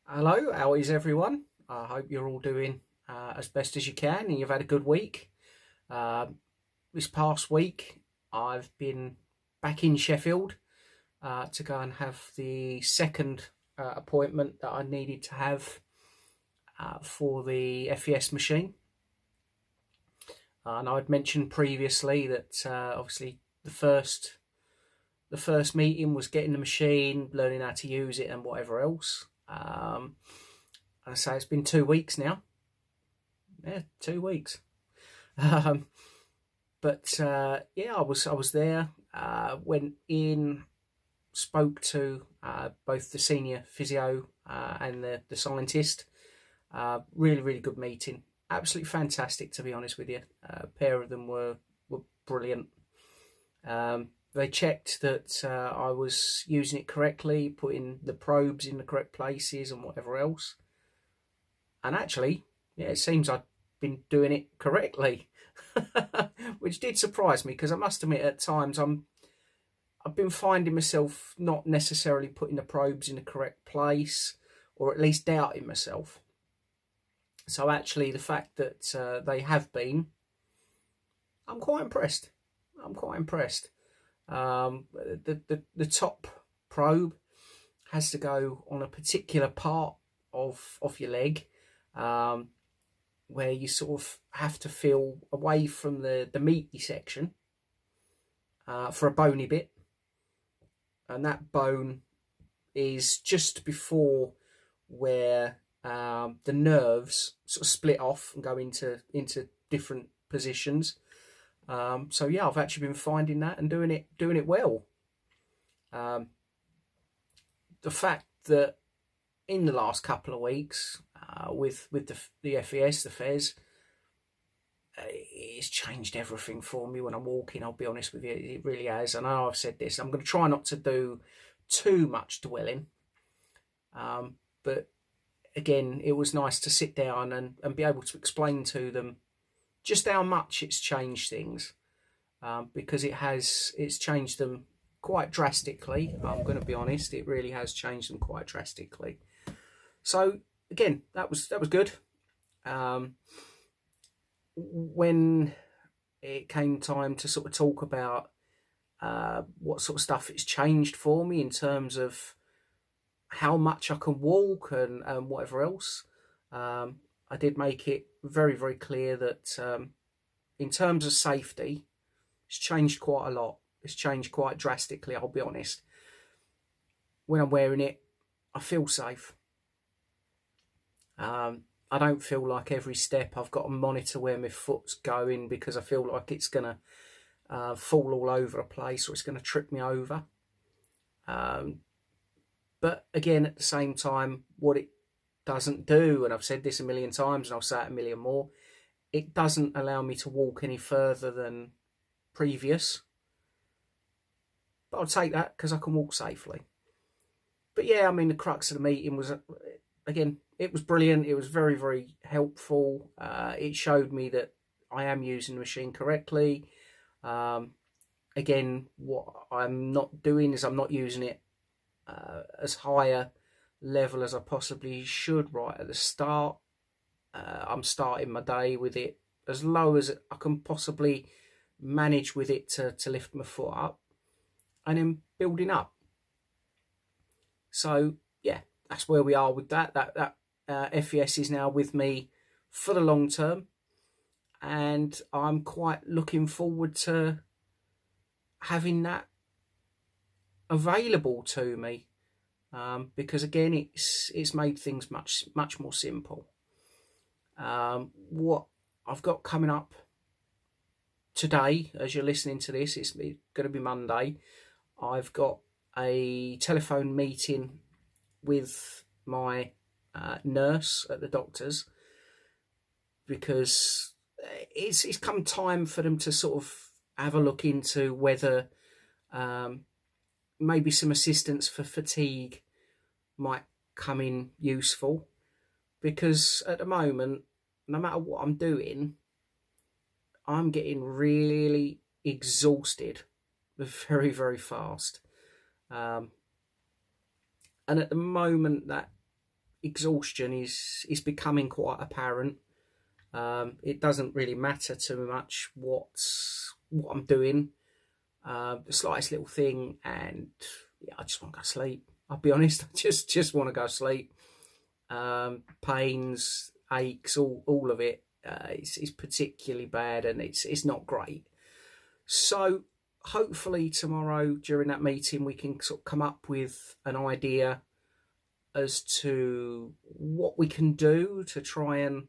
Hello, how is everyone? I hope you're all doing as best as you can and you've had a good week. Uh, this past week, I've been back in Sheffield to go and have the second appointment that I needed to have for the FES machine. And I'd mentioned previously that obviously the first meeting was getting the machine, learning how to use it, and whatever else. I say it's been 2 weeks now. Yeah, 2 weeks. Um, but yeah, I was there. Went in, spoke to both the senior physio and the scientist. Really, really good meeting. Absolutely fantastic, to be honest with you. A pair of them were brilliant. They checked that I was using it correctly, putting the probes in the correct places and whatever else. And actually, yeah, it seems I've been doing it correctly, which did surprise me because I must admit at times I've been finding myself not necessarily putting the probes in the correct place, or at least doubting myself. So actually, the fact that they have been, I'm quite impressed. I'm quite impressed. The top probe has to go on a particular part of your leg, um, where you sort of have to feel away from the meaty section for a bony bit, and that bone is just before where the nerves sort of split off and go into different positions. So yeah, I've actually been finding that and doing it well. Um, the fact that in the last couple of weeks with the FES, the FES, it's changed everything for me when I'm walking. I'll be honest with you, it really has. I know I've said this. I'm going to try not to do too much dwelling, but again, it was nice to sit down and be able to explain to them just how much it's changed things, because it's changed them quite drastically. I'm going to be honest, it really has changed them quite drastically. So again, that was good. Um, when it came time to sort of talk about what sort of stuff it's changed for me in terms of how much I can walk and whatever else, I did make it very, very clear that in terms of safety, it's changed quite a lot. It's changed quite drastically, I'll be honest. When I'm wearing it, I feel safe. I don't feel like every step I've got to monitor where my foot's going because I feel like it's going to fall all over a place or it's going to trip me over. But again, at the same time, what it doesn't do, and I've said this a million times and I'll say it a million more, it doesn't allow me to walk any further than previous. But I'll take that because I can walk safely. But yeah, I mean, the crux of the meeting was, again, it was brilliant. It was very, very helpful. It showed me that I am using the machine correctly. Again, what I'm not doing is I'm not using it as high a level as I possibly should right at the start. I'm starting my day with it as low as I can possibly manage with it to lift my foot up, and then building up. So yeah, that's where we are with that. That FES is now with me for the long term, and I'm quite looking forward to having that available to me, because again, it's made things much more simple. What I've got coming up today, as you're listening to this, it's going to be Monday. I've got a telephone meeting with my nurse at the doctor's, because it's come time for them to sort of have a look into whether maybe some assistance for fatigue might come in useful, because at the moment, no matter what I'm doing, I'm getting really exhausted very, very fast. And at the moment, that exhaustion is becoming quite apparent. It doesn't really matter too much what I'm doing. The slightest little thing, and yeah, I just want to go to sleep. I'll be honest, I just want to go to sleep. Pains, aches, all of it is particularly bad, and it's not great. So hopefully tomorrow during that meeting we can sort of come up with an idea as to what we can do to try and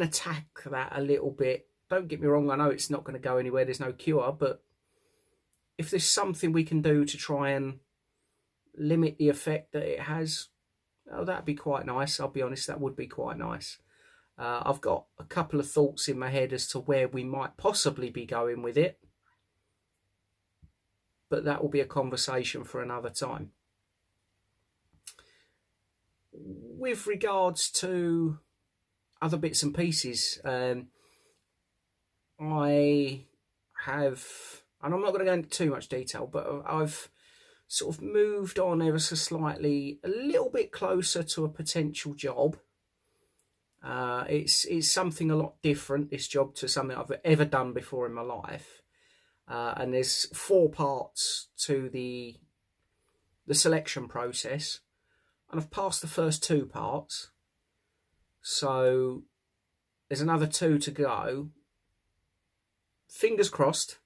attack that a little bit. Don't get me wrong, I know it's not going to go anywhere, there's no cure, but if there's something we can do to try and limit the effect that it has, oh, that'd be quite nice. I'll be honest, that would be quite nice. I've got a couple of thoughts in my head as to where we might possibly be going with it, but that will be a conversation for another time. With regards to other bits and pieces, I have, and I'm not going to go into too much detail, but I've sort of moved on ever so slightly, a little bit closer to a potential job. It's something a lot different, this job, to something I've ever done before in my life. And there's 4 parts to the selection process, and I've passed the first 2 parts. So there's another 2 to go. Fingers crossed.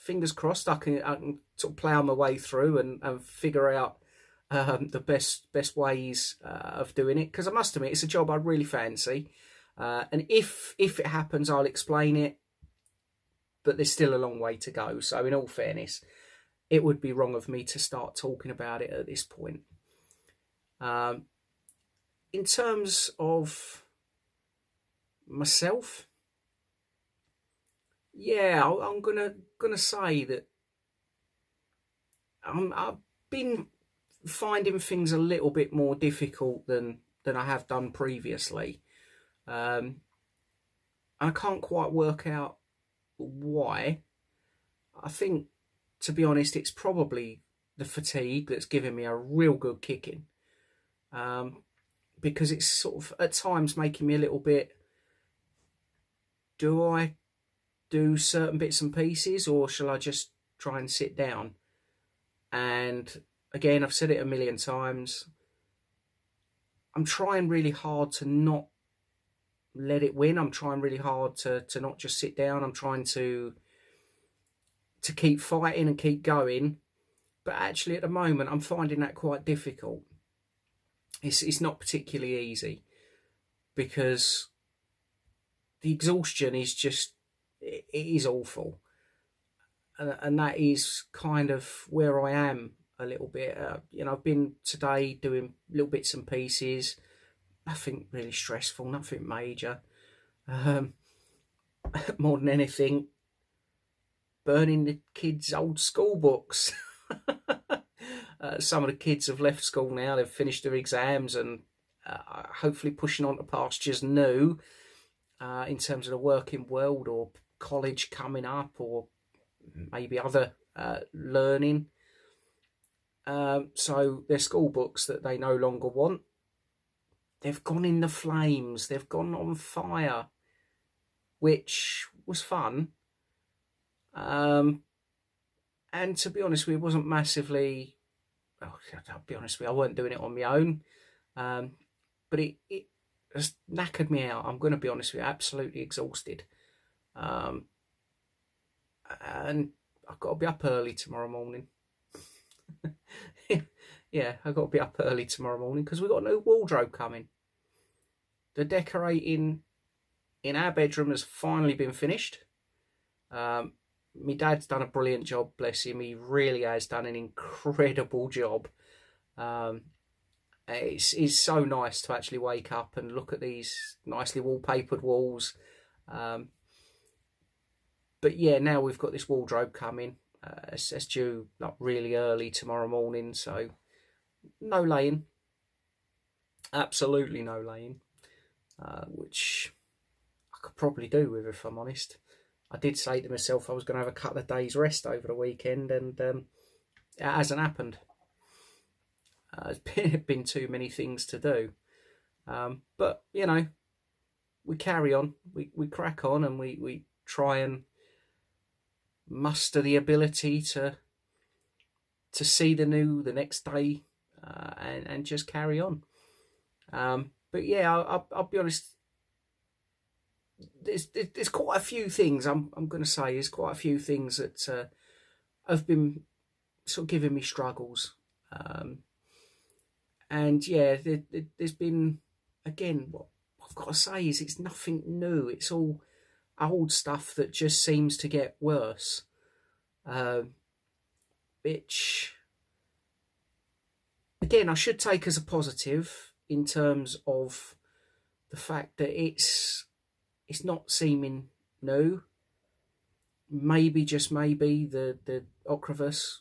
I can sort of plough my way through and figure out the best ways of doing it, because I must admit it's a job I really fancy, and if it happens I'll explain it, but there's still a long way to go. So in all fairness, it would be wrong of me to start talking about it at this point. In terms of myself, yeah, I'm gonna say that I've been finding things a little bit more difficult than I have done previously. I can't quite work out why. I think, to be honest, it's probably the fatigue that's giving me a real good kicking. Because it's sort of at times making me a little bit, do I do certain bits and pieces, or shall I just try and sit down? And again, I've said it a million times, I'm trying really hard to not let it win. I'm trying really hard to not just sit down. I'm trying to keep fighting and keep going. But actually at the moment I'm finding that quite difficult. It's not particularly easy, because the exhaustion is just, it is awful. And that is kind of where I am a little bit. I've been today doing little bits and pieces, nothing really stressful, nothing major. More than anything, burning the kids' old school books. Some of the kids have left school now, they've finished their exams, and hopefully pushing on to pastures new in terms of the working world, or college coming up, or maybe other learning. So their school books that they no longer want, they've gone in the flames, they've gone on fire, which was fun. And to be honest with you, it wasn't massively, I'll be honest with you, I weren't doing it on my own. But it has knackered me out. I'm going to be honest with you, absolutely exhausted. And I've got to be up early tomorrow morning. Yeah, I've got to be up early tomorrow morning because we've got a new wardrobe coming. The decorating in our bedroom has finally been finished. My dad's done a brilliant job, bless him. He really has done an incredible job. It's so nice to actually wake up and look at these nicely wallpapered walls. But yeah, now we've got this wardrobe coming. It's due like really early tomorrow morning, so no laying. Absolutely no laying. Which I could probably do with, if I'm honest. I did say to myself I was going to have a couple of days rest over the weekend, and it hasn't happened. It's been too many things to do. But, you know, we carry on, we crack on, and we try and muster the ability to see the next day, and just carry on. But yeah, I'll be honest. There's quite a few things I'm going to say. There's quite a few things that have been sort of giving me struggles, and yeah, there's been, again, what I've got to say is it's nothing new. It's all old stuff that just seems to get worse. Which, again, I should take as a positive in terms of the fact that it's not seeming new. Maybe, just maybe, the Ocrevus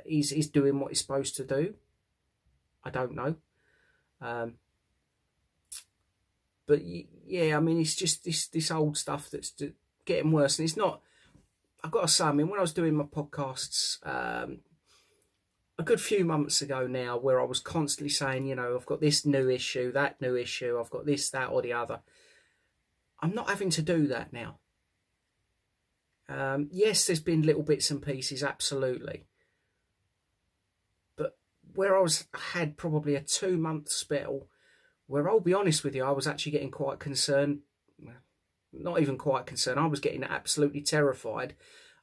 is doing what it's supposed to do. I don't know. But yeah, I mean, it's just this old stuff that's getting worse. And it's not, I've got to say, I mean, when I was doing my podcasts a good few months ago now, where I was constantly saying, you know, I've got this new issue, that new issue, I've got this, that, or the other. I'm not having to do that now. Yes, there's been little bits and pieces, absolutely. But where I had probably a 2-month spell where, I'll be honest with you, I was actually getting quite concerned. Not even quite concerned. I was getting absolutely terrified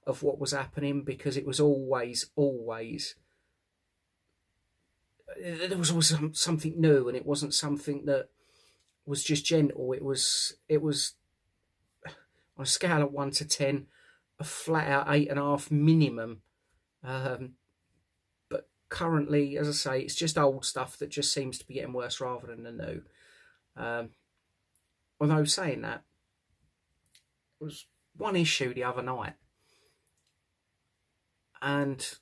of what was happening, because it was always, there was always something new, and it wasn't something that was just gentle. It was on a scale of 1 to 10, a flat out 8.5 minimum. But currently, as I say, it's just old stuff that just seems to be getting worse rather than the new. Although saying that, there was one issue the other night, and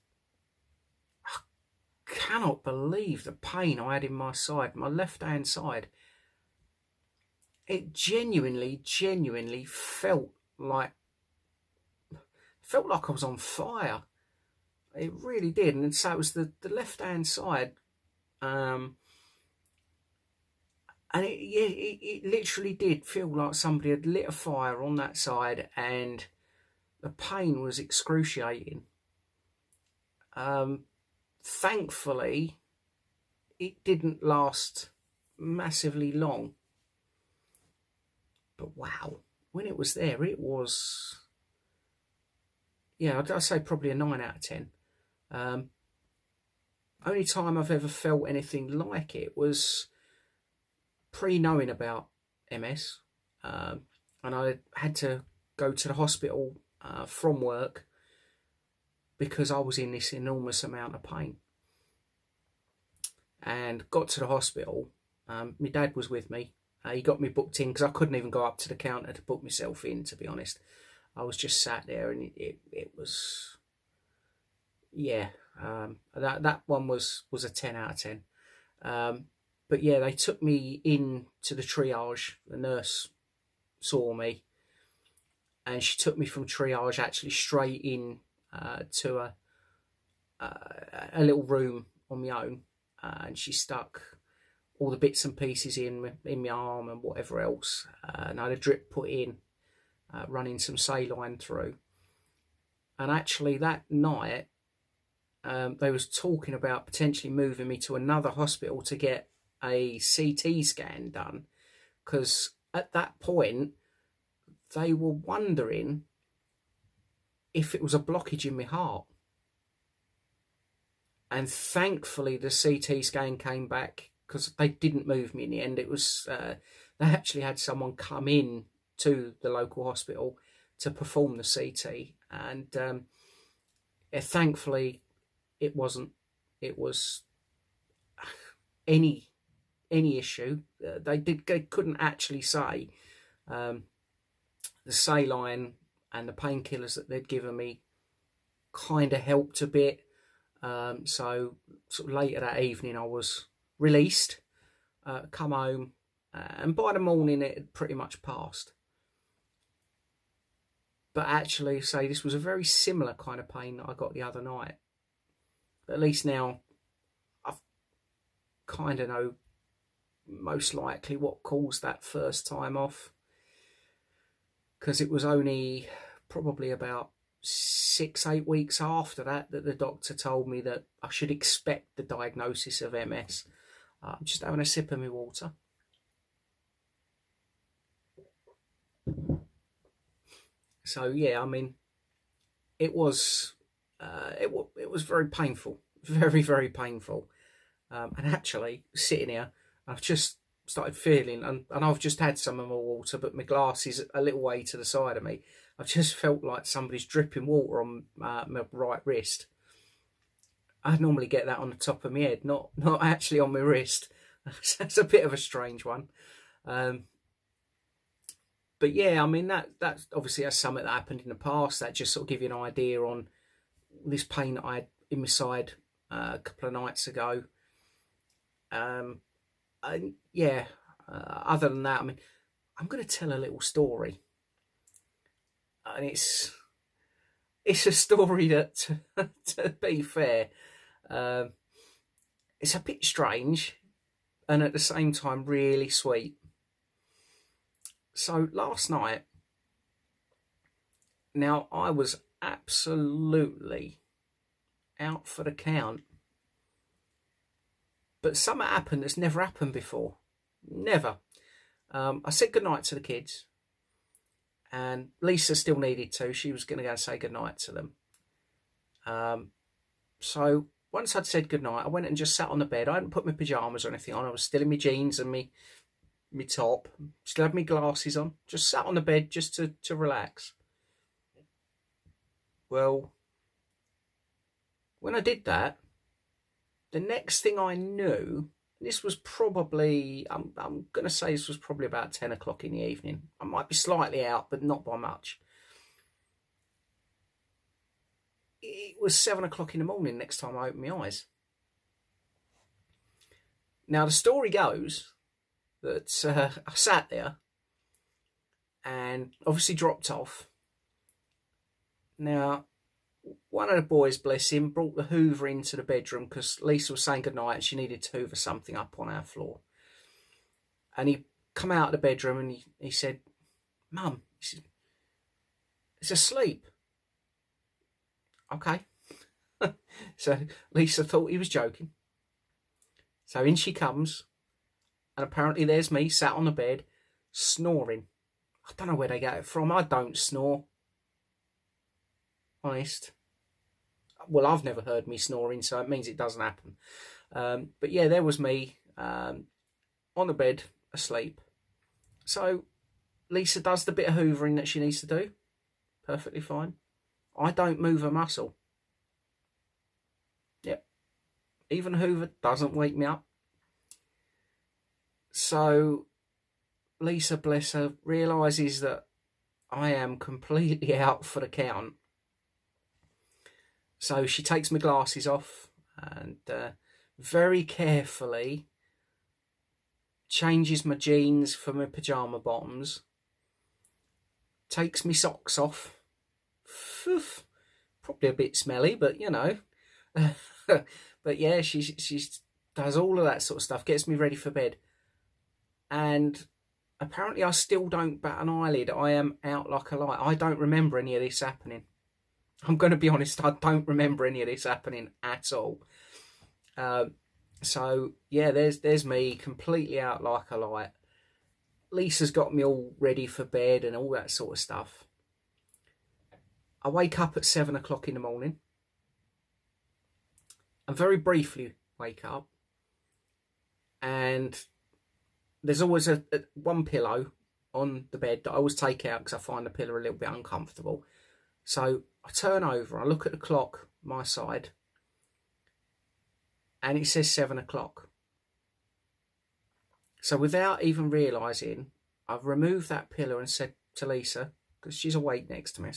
I cannot believe the pain I had in my side, my left hand side. It genuinely felt like I was on fire. It really did. And so it was the left hand side, and it literally did feel like somebody had lit a fire on that side, and the pain was excruciating. Thankfully, it didn't last massively long. But wow, when it was there, it was, yeah, I'd say probably a 9 out of 10. Only time I've ever felt anything like it was pre-knowing about MS, and I had to go to the hospital from work because I was in this enormous amount of pain. And got to the hospital. My dad was with me. He got me booked in, because I couldn't even go up to the counter to book myself in, to be honest. I was just sat there, and it was, yeah, that one was a 10 out of 10. But yeah, they took me in to the triage. The nurse saw me, and she took me from triage actually straight in to a little room on my own, and she stuck all the bits and pieces in my arm and whatever else, and I had a drip put in, running some saline through. And actually that night, they was talking about potentially moving me to another hospital to get a CT scan done, because at that point they were wondering if it was a blockage in my heart. And thankfully the CT scan came back, because they didn't move me in the end. It was they actually had someone come in to the local hospital to perform the CT, and yeah, thankfully it wasn't. It was any issue. They couldn't actually say. The saline and the painkillers that they'd given me kind of helped a bit. So sort of later that evening, I was released, come home, and by the morning it had pretty much passed. But actually, say, this was a very similar kind of pain that I got the other night. But at least now kind of know most likely what caused that first time off, because it was only probably about 6-8 weeks after that the doctor told me that I should expect the diagnosis of MS. I'm just having a sip of my water. So yeah, I mean, it was it was very painful, very, very painful. And actually, sitting here, I've just started feeling, and I've just had some of my water, but my glass is a little way to the side of me. I've just felt like somebody's dripping water on my right wrist. I normally get that on the top of my head, not actually on my wrist. That's a bit of a strange one. But yeah, I mean, that's obviously that's something that happened in the past. That just sort of give you an idea on this pain that I had in my side a couple of nights ago. And yeah, other than that, I mean, I'm going to tell a little story, and it's a story that, to be fair, it's a bit strange, and at the same time really sweet. So last night, now I was absolutely out for the count, but something happened that's never happened before. Never. I said goodnight to the kids, and Lisa still needed to. She was going to go and say goodnight to them. So once I'd said goodnight, I went and just sat on the bed. I hadn't put my pyjamas or anything on. I was still in my jeans and my top. Still had my glasses on. Just sat on the bed just to relax. Well, when I did that, the next thing I knew, this was probably, I'm going to say this was probably about 10 o'clock in the evening. I might be slightly out, but not by much. It was 7 o'clock in the morning next time I opened my eyes. Now, the story goes that I sat there and obviously dropped off. Now, one of the boys, bless him, brought the hoover into the bedroom because Lisa was saying goodnight and she needed to hoover something up on our floor. And he come out of the bedroom and he said, "Mum, it's asleep." Okay. So Lisa thought he was joking. So in she comes, and apparently there's me sat on the bed snoring. I don't know where they get it from. I don't snore. Honest. Well, I've never heard me snoring, so it means it doesn't happen. But yeah, there was me on the bed asleep. So Lisa does the bit of hoovering that she needs to do. Perfectly fine. I don't move a muscle. Yep. Even hoover doesn't wake me up. So Lisa, bless her, realises that I am completely out for the count. So she takes my glasses off and very carefully changes my jeans for my pyjama bottoms, takes my socks off. Probably a bit smelly, but you know. But yeah, she does all of that sort of stuff, gets me ready for bed. And apparently I still don't bat an eyelid. I am out like a light. I don't remember any of this happening. I'm going to be honest, I don't remember any of this happening at all. So yeah, there's me completely out like a light. Lisa's got me all ready for bed and all that sort of stuff. I wake up at 7 o'clock in the morning. I very briefly wake up, and there's always a one pillow on the bed that I always take out because I find the pillow a little bit uncomfortable. So I turn over, I look at the clock, my side, and it says 7 o'clock. So without even realising, I've removed that pillow and said to Lisa, because she's awake next to me,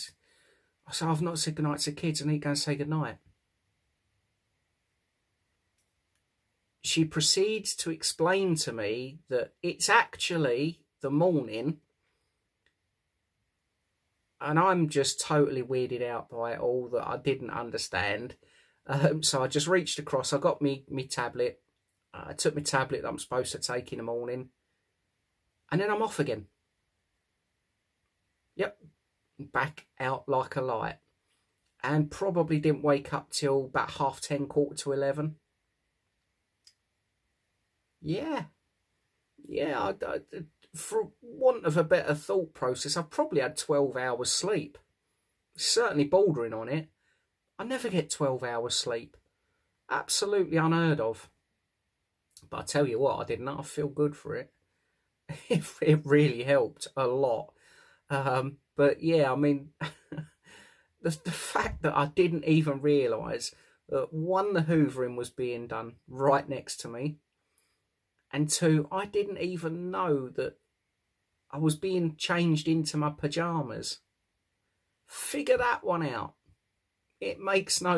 I said, "I've not said goodnight to the kids, I need to go and say goodnight." She proceeds to explain to me that it's actually the morning, and I'm just totally weirded out by it all, that I didn't understand. So I just reached across, I got me tablet, I took my tablet that I'm supposed to take in the morning, and then I'm off again. Yep, back out like a light. And probably didn't wake up till about 10:30, 11:15. Yeah, yeah. For want of a better thought process, I've probably had 12 hours sleep. Certainly bordering on it. I never get 12 hours sleep. Absolutely unheard of. But I tell you what, I did not feel good for it. It really helped a lot. But yeah, I mean, the fact that I didn't even realise that one, the hoovering was being done right next to me, and two, I didn't even know that I was being changed into my pyjamas. Figure that one out. It makes no